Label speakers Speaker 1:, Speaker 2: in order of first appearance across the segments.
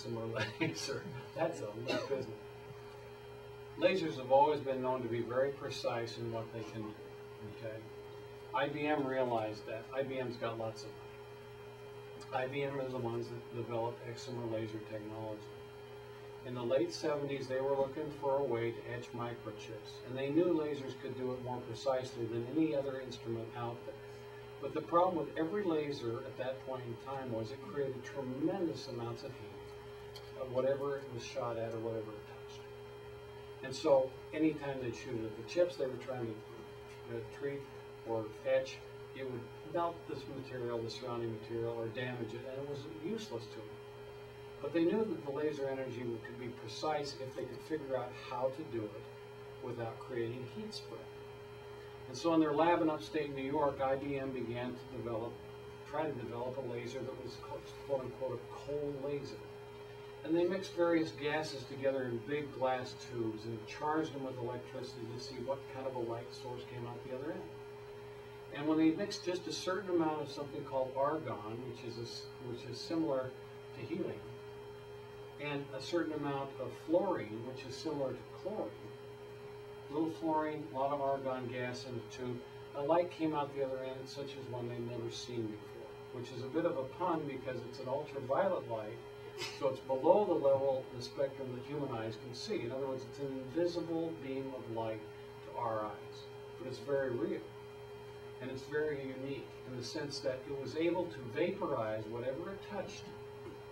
Speaker 1: excimer laser. That's a lit business. Lasers have always been known to be very precise in what they can do. Okay, IBM realized that. IBM's got lots of money. IBM is the ones that developed excimer laser technology. In the late 70s, they were looking for a way to etch microchips, and they knew lasers could do it more precisely than any other instrument out there. But the problem with every laser at that point in time was it created tremendous amounts of heat, whatever it was shot at or whatever it touched. And so anytime they'd shoot it at the chips they were trying to treat or etch, it would melt this material, the surrounding material, or damage it, and it was useless to them. But they knew that the laser energy could be precise if they could figure out how to do it without creating heat spread. And so in their lab in upstate New York, IBM began to try to develop a laser that was quote unquote a cold laser. And they mixed various gases together in big glass tubes and charged them with electricity to see what kind of a light source came out the other end. And when they mixed just a certain amount of something called argon, which is similar to helium, and a certain amount of fluorine, which is similar to chlorine, a little fluorine, a lot of argon gas in the tube, a light came out the other end such as one they'd never seen before, which is a bit of a pun because it's an ultraviolet light, so it's below the level, the spectrum that human eyes can see. In other words, it's an invisible beam of light to our eyes, but it's very real. And it's very unique in the sense that it was able to vaporize whatever it touched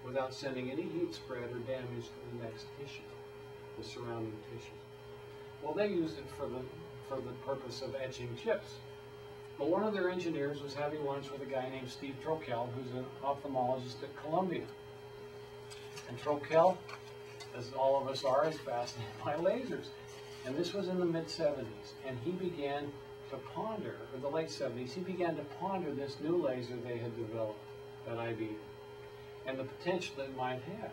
Speaker 1: without sending any heat spread or damage to the next tissue, the surrounding tissue. Well, they used it for the purpose of etching chips. But one of their engineers was having lunch with a guy named Steve Trokel, who's an ophthalmologist at Columbia. And Trokel, as all of us are, is fascinated by lasers. And this was in the mid-70s, and he began to ponder, or the late 70s, he began to ponder this new laser they had developed at IBM and the potential it might have.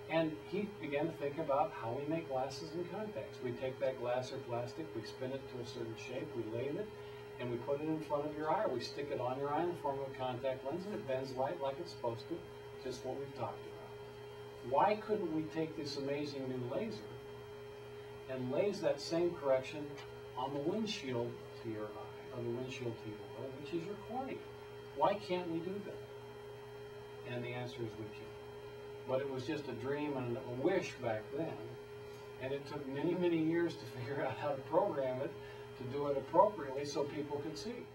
Speaker 1: And he began to think about how we make glasses and contacts. We take that glass or plastic, we spin it to a certain shape, we lathe it, and we put it in front of your eye, or we stick it on your eye in the form of a contact lens, and it bends light like it's supposed to, just what we've talked about. Why couldn't we take this amazing new laser and laze that same correction on the windshield to your eye, or the windshield to your eye, which is your cornea? Why can't we do that? And the answer is we can't. But it was just a dream and a wish back then, and it took many, many years to figure out how to program it to do it appropriately so people could see.